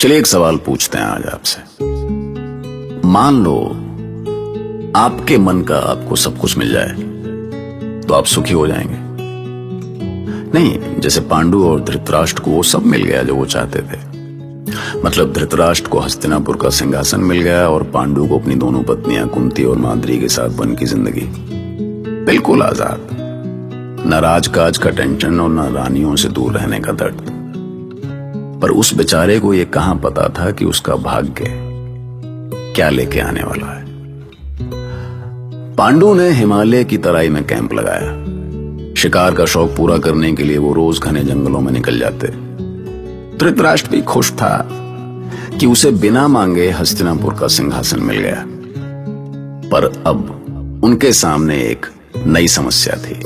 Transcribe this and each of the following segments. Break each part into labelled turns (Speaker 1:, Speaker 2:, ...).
Speaker 1: चलिए एक सवाल पूछते हैं आज आपसे। मान लो आपके मन का आपको सब कुछ मिल जाए तो आप सुखी हो जाएंगे? नहीं, जैसे पांडु और धृतराष्ट्र को वो सब मिल गया जो वो चाहते थे। मतलब धृतराष्ट्र को हस्तिनापुर का सिंहासन मिल गया और पांडु को अपनी दोनों पत्नियां कुंती और माद्री के साथ वन की जिंदगी, बिल्कुल आजाद। न राजकाज का टेंशन और न रानियों से दूर रहने का दर्द। पर उस बेचारे को ये कहां पता था कि उसका भाग्य क्या लेके आने वाला है। पांडु ने हिमालय की तराई में कैंप लगाया। शिकार का शौक पूरा करने के लिए वो रोज घने जंगलों में निकल जाते। धृतराष्ट्र भी खुश था कि उसे बिना मांगे हस्तिनापुर का सिंहासन मिल गया। पर अब उनके सामने एक नई समस्या थी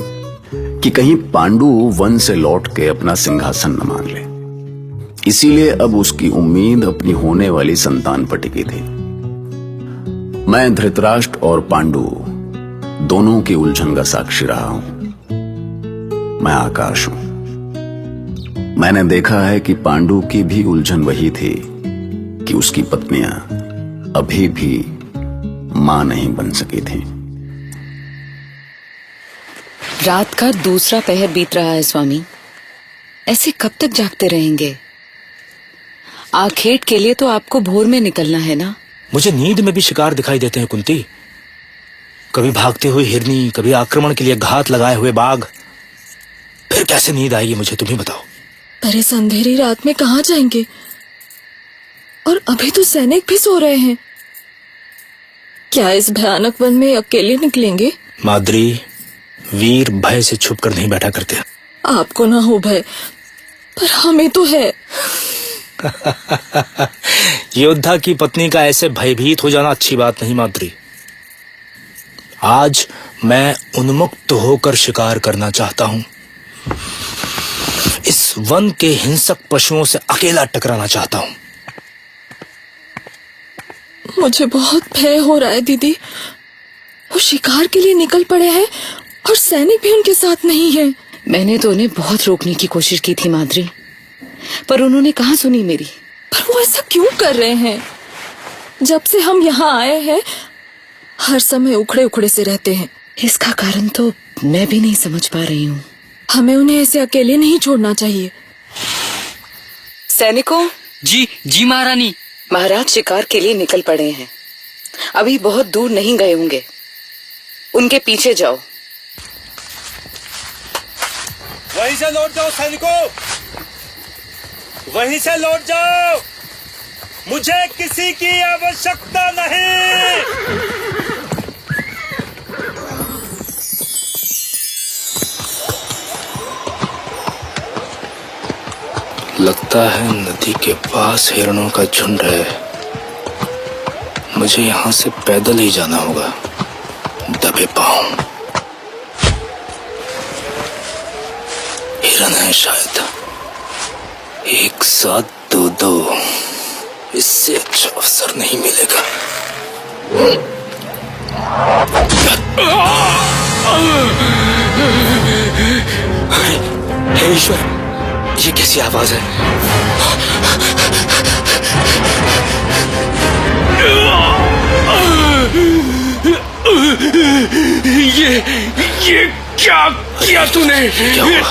Speaker 1: कि कहीं पांडु वन से लौट के अपना सिंहासन न मांग ले। इसीलिए अब उसकी उम्मीद अपनी होने वाली संतान पर टिकी थी। मैं धृतराष्ट्र और पांडु दोनों की उलझन का साक्षी रहा हूं। मैं आकाश हूं। मैंने देखा है कि पांडु की भी उलझन वही थी कि उसकी पत्नियां अभी भी मां नहीं बन सकी थी।
Speaker 2: रात का दूसरा पहर बीत रहा है स्वामी। ऐसे कब तक जागते रहेंगे? आखेट के लिए तो आपको भोर में निकलना है ना।
Speaker 3: मुझे नींद में भी शिकार दिखाई देते हैं कुंती। कभी भागते हुए हिरनी, कभी आक्रमण के लिए घात लगाए हुए बाघ। फिर कैसे नींद आएगी मुझे, तुम ही बताओ।
Speaker 4: पर इस अंधेरी रात में कहाँ जाएंगे? और अभी तो सैनिक भी सो रहे हैं। क्या इस भयानक वन में अकेले निकलेंगे?
Speaker 3: माद्री, वीर भय से छुप कर नहीं बैठा करते।
Speaker 4: आपको ना हो भय, पर हमें तो है।
Speaker 3: योद्धा की पत्नी का ऐसे भयभीत हो जाना अच्छी बात नहीं माद्री। आज मैं उन्मुक्त होकर शिकार करना चाहता हूं। इस वन के हिंसक पशुओं से अकेला टकराना चाहता हूं।
Speaker 4: मुझे बहुत भय हो रहा है दीदी। वो शिकार के लिए निकल पड़े हैं और सैनिक भी उनके साथ नहीं है।
Speaker 2: मैंने तो उन्हें बहुत रोकने की कोशिश की थी माद्री, पर उन्होंने कहाँ सुनी मेरी।
Speaker 4: पर वो ऐसा क्यों कर रहे हैं? जब से हम यहाँ आए हैं हर समय उखड़े उखड़े से रहते हैं।
Speaker 2: इसका कारण तो मैं भी नहीं समझ पा रही हूँ।
Speaker 4: हमें उन्हें ऐसे अकेले नहीं छोड़ना चाहिए।
Speaker 2: सैनिकों।
Speaker 5: जी महारानी।
Speaker 2: महाराज शिकार के लिए निकल पड़े हैं। अभी बहुत दूर नहीं गए होंगे। उनके पीछे जाओ।
Speaker 6: वहीं से लौट जाओ सैनिकों, वहीं से लौट जाओ। मुझे किसी की आवश्यकता नहीं।
Speaker 3: लगता है नदी के पास हिरणों का झुंड है। मुझे यहां से पैदल ही जाना होगा, दबे पांव। हिरन है शायद, एक साथ दो। इससे अच्छा अवसर नहीं मिलेगा। हे ईश्वर, ये कैसी आवाज है?
Speaker 6: ये क्या किया तूने?
Speaker 3: क्या हुआ?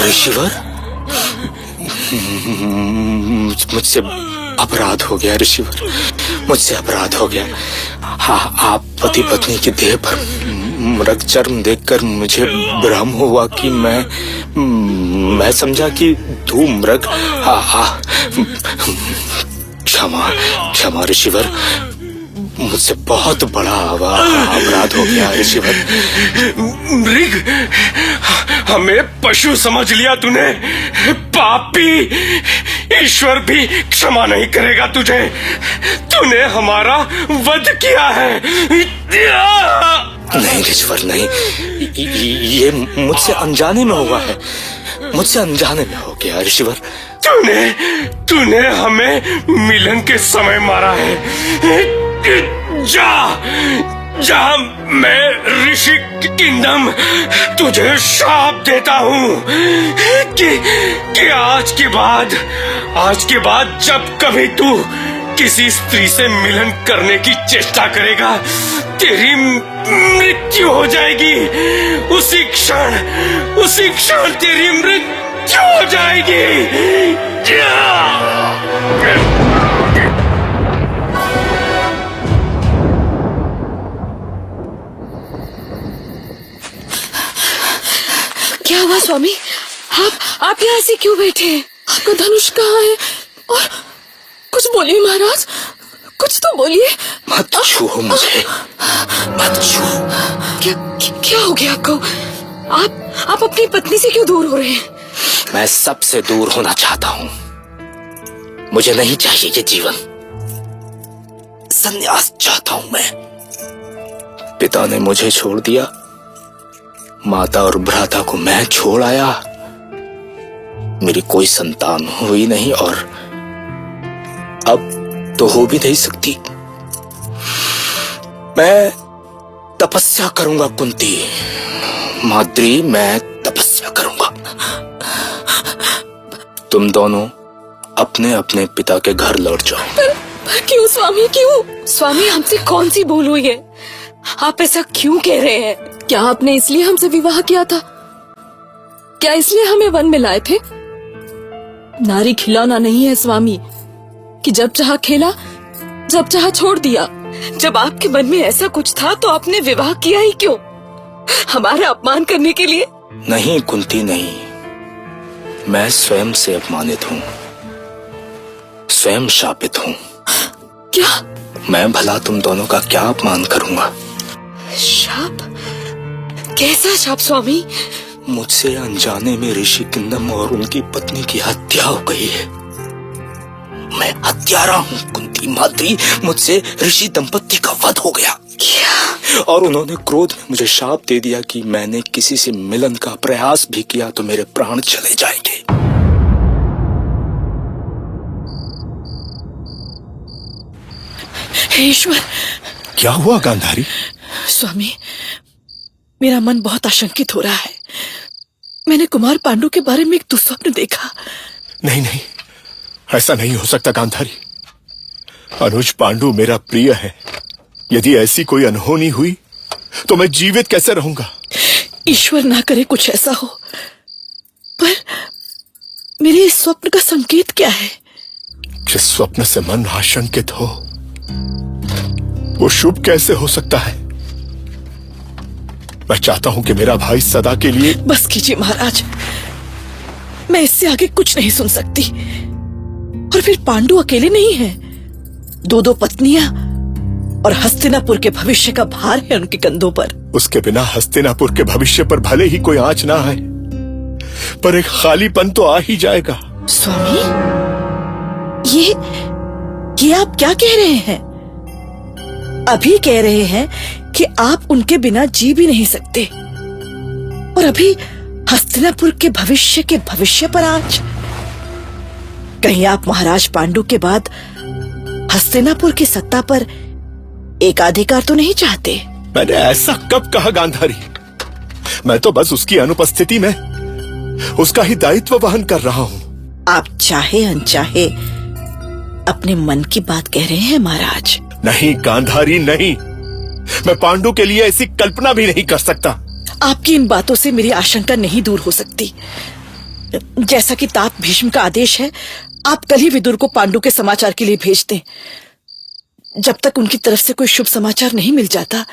Speaker 3: ऋषिवर, मुझसे अपराध हो गया ऋषिवर, मुझसे अपराध हो गया। हाँ, आप पति पत्नी की देह पर मृग चर्म देखकर मुझे भ्रम हुआ कि मैं समझा कि तू मृग। क्षमा ऋषिवर, मुझसे बहुत बड़ा अपराध हो गया ऋषिवर।
Speaker 6: मृग? हमें पशु समझ लिया तूने? पापी! ईश्वर भी क्षमा नहीं करेगा तुझे। तूने हमारा वध किया है।
Speaker 3: नहीं ऋषिवर, नहीं, ये मुझसे अनजाने में हुआ है। मुझसे अनजाने में हो गया ऋषिवर।
Speaker 6: तूने हमें मिलन के समय मारा है। जा, मैं ऋषि किंदम तुझे श्राप देता हूँ कि आज के बाद आज के बाद जब कभी तू किसी स्त्री से मिलन करने की चेष्टा करेगा, तेरी मृत्यु हो जाएगी। उसी क्षण तेरी मृत्यु हो जाएगी।
Speaker 4: क्या हुआ स्वामी? आप यहाँ ऐसे क्यों बैठे हैं? आपका धनुष कहाँ है? और कुछ बोलिए महाराज, कुछ तो बोलिए।
Speaker 3: मत छूओ मुझे, मत छूओ।
Speaker 4: क्या हो गया आपको? आप अपनी पत्नी से क्यों दूर हो रहे हैं?
Speaker 3: मैं सबसे दूर होना चाहता हूँ। मुझे नहीं चाहिए ये जीवन, संन्यास चाहता हूँ मैं। पिता ने मुझे छोड़ दिया, माता और भ्राता को मैं छोड़ आया। मेरी कोई संतान हुई नहीं और अब तो हो भी नहीं सकती। मैं तपस्या करूंगा कुंती माद्री, मैं तपस्या करूंगा। तुम दोनों अपने अपने पिता के घर लौट जाओ।
Speaker 4: पर क्यों स्वामी, क्यों? स्वामी, हमसे कौन सी भूल हुई है? आप ऐसा क्यों कह रहे हैं? क्या आपने इसलिए हमसे विवाह किया था? क्या इसलिए हमें वन में लाए थे? नारी खिलौना नहीं है स्वामी कि जब चाहा खेला, जब चाहा छोड़ दिया। जब आपके मन में ऐसा कुछ था तो आपने विवाह किया ही क्यों? हमारा अपमान करने के लिए?
Speaker 3: नहीं कुंती, नहीं। मैं स्वयं से अपमानित हूँ, स्वयं शापित हूँ।
Speaker 4: क्या?
Speaker 3: मैं भला तुम दोनों का क्या अपमान करूंगा?
Speaker 4: शाप? कैसा शाप स्वामी?
Speaker 3: मुझसे अनजाने में ऋषि किंदम और उनकी पत्नी की हत्या हो गई है। मैं हत्यारा हूँ कुंती माद्री, मुझसे ऋषि दंपत्ति का वध हो गया।
Speaker 4: क्या?
Speaker 3: और उन्होंने क्रोध में मुझे शाप दे दिया कि मैंने किसी से मिलन का प्रयास भी किया तो मेरे प्राण चले जाएंगे।
Speaker 4: ईश्वर!
Speaker 7: क्या हुआ गांधारी?
Speaker 4: स्वामी, मेरा मन बहुत आशंकित हो रहा है। मैंने कुमार पांडु के बारे में एक दुस्वप्न देखा।
Speaker 7: नहीं नहीं, ऐसा नहीं हो सकता गांधारी। अनुज पांडु मेरा प्रिय है। यदि ऐसी कोई अनहोनी हुई तो मैं जीवित कैसे रहूंगा?
Speaker 4: ईश्वर ना करे कुछ ऐसा हो। पर मेरे इस स्वप्न का संकेत क्या है?
Speaker 7: जिस स्वप्न से मन आशंकित हो वो शुभ कैसे हो सकता है? मैं चाहता हूं कि मेरा भाई सदा के लिए।
Speaker 4: बस कीजिए महाराज, मैं इससे आगे कुछ नहीं सुन सकती। और फिर पांडु अकेले नहीं हैं, दो पत्नियां और हस्तिनापुर के भविष्य का भार है उनके कंधों पर।
Speaker 7: उसके बिना हस्तिनापुर के भविष्य पर भले ही कोई आंच ना आए, पर एक खालीपन तो आ ही जाएगा।
Speaker 4: स्वामी, ये आप क्या कह रहे हैं? अभी कह रहे हैं कि आप उनके बिना जी भी नहीं सकते, और अभी हस्तिनापुर के भविष्य पर आंच। कहीं आप महाराज पांडु के बाद हस्तिनापुर की सत्ता पर एकाधिकार तो नहीं चाहते?
Speaker 7: मैंने ऐसा कब कहा गांधारी? मैं तो बस उसकी अनुपस्थिति में उसका ही दायित्व वहन कर रहा हूँ।
Speaker 4: आप चाहे अनचाहे अपने मन की बात कह रहे हैं महाराज।
Speaker 7: नहीं गांधारी, नहीं। मैं पांडु के लिए ऐसी कल्पना भी नहीं कर सकता।
Speaker 4: आपकी इन बातों से मेरी आशंका नहीं दूर हो सकती। जैसा कि तात भीष्म का आदेश है, आप कल ही विदुर को पांडु के समाचार के लिए भेज दें। जब तक उनकी तरफ से कोई शुभ समाचार नहीं मिल जाता,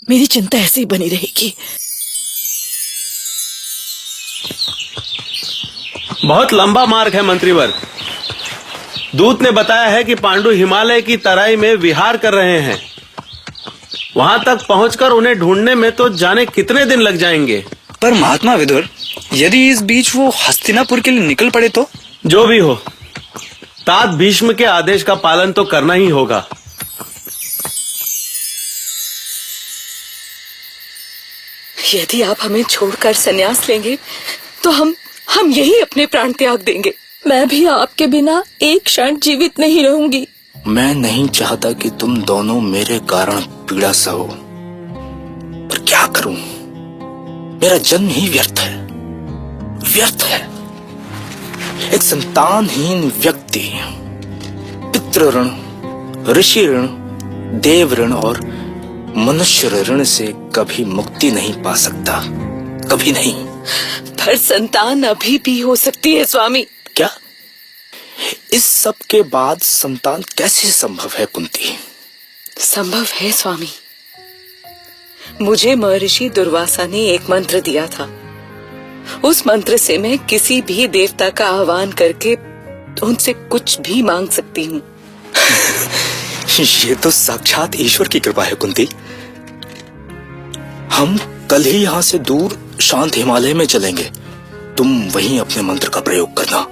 Speaker 4: मेरी चिंता ऐसे ही बनी रहेगी।
Speaker 8: बहुत लंबा मार्ग है मंत्रीवर। दूत ने बताया है कि पांडु हिमालय की तराई में विहार कर रहे हैं। वहां तक पहुंचकर उन्हें ढूंढने में तो जाने कितने दिन लग जाएंगे।
Speaker 9: पर महात्मा विदुर, यदि इस बीच वो हस्तिनापुर के लिए निकल पड़े तो?
Speaker 8: जो भी हो, तात भीष्म के आदेश का पालन तो करना ही होगा।
Speaker 2: यदि आप हमें छोड़कर संन्यास लेंगे तो हम यही अपने प्राण त्याग देंगे।
Speaker 4: मैं भी आपके बिना एक क्षण जीवित नहीं रहूंगी।
Speaker 3: मैं नहीं चाहता कि तुम दोनों मेरे कारण पीड़ा सहो, पर क्या करूं? मेरा जन्म ही व्यर्थ है, व्यर्थ है। एक संतानहीन व्यक्ति पितृ ऋण, ऋषि ऋण, देव ऋण और मनुष्य ऋण से कभी मुक्ति नहीं पा सकता, कभी नहीं।
Speaker 2: पर संतान अभी भी हो सकती है स्वामी।
Speaker 3: क्या इस सब के बाद संतान कैसे संभव है कुंती?
Speaker 2: संभव है स्वामी। मुझे महर्षि दुर्वासा ने एक मंत्र दिया था। उस मंत्र से मैं किसी भी देवता का आह्वान करके उनसे कुछ भी मांग सकती हूँ।
Speaker 3: ये तो साक्षात ईश्वर की कृपा है कुंती। हम कल ही यहाँ से दूर शांत हिमालय में चलेंगे। तुम वहीं अपने मंत्र का प्रयोग करना,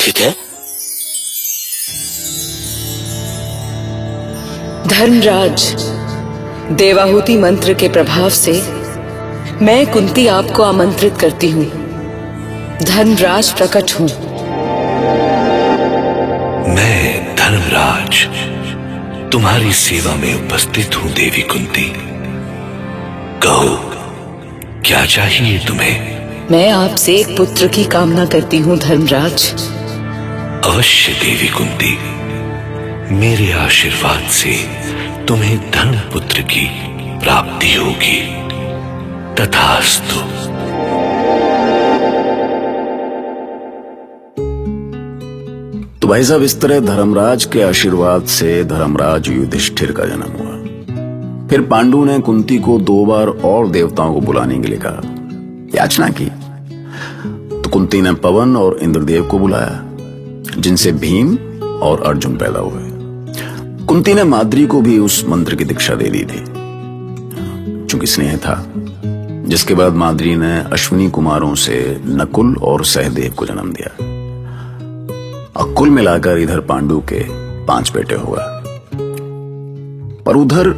Speaker 3: ठीक है?
Speaker 2: धर्मराज, देवाहुति मंत्र के प्रभाव से मैं कुंती आपको आमंत्रित करती हूँ। धर्मराज प्रकट हूँ।
Speaker 10: मैं धर्मराज तुम्हारी सेवा में उपस्थित हूँ देवी कुंती। कहो, क्या चाहिए तुम्हें?
Speaker 2: मैं आपसे एक पुत्र की कामना करती हूँ धर्मराज।
Speaker 10: अवश्य देवी कुंती, मेरे आशीर्वाद से तुम्हें धर्म पुत्र की प्राप्ति होगी। तथास्तु।
Speaker 1: तो भाई साहब, इस तरह धर्मराज के आशीर्वाद से धर्मराज युधिष्ठिर का जन्म हुआ। फिर पांडु ने कुंती को 2 बार और देवताओं को बुलाने के लिए कहा, याचना की। तो कुंती ने पवन और इंद्रदेव को बुलाया, जिनसे भीम और अर्जुन पैदा हुए। कुंती ने माद्री को भी उस मंत्र की दीक्षा दे दी थी, चूंकि स्नेह था। जिसके बाद माद्री ने अश्विनी कुमारों से नकुल और सहदेव को जन्म दिया। और कुल मिलाकर इधर पांडु के 5 बेटे हुआ। पर उधर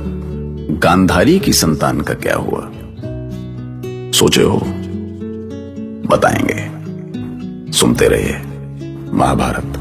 Speaker 1: गांधारी की संतान का क्या हुआ, सोचे हो? बताएंगे। सुनते रहिए महाभारत।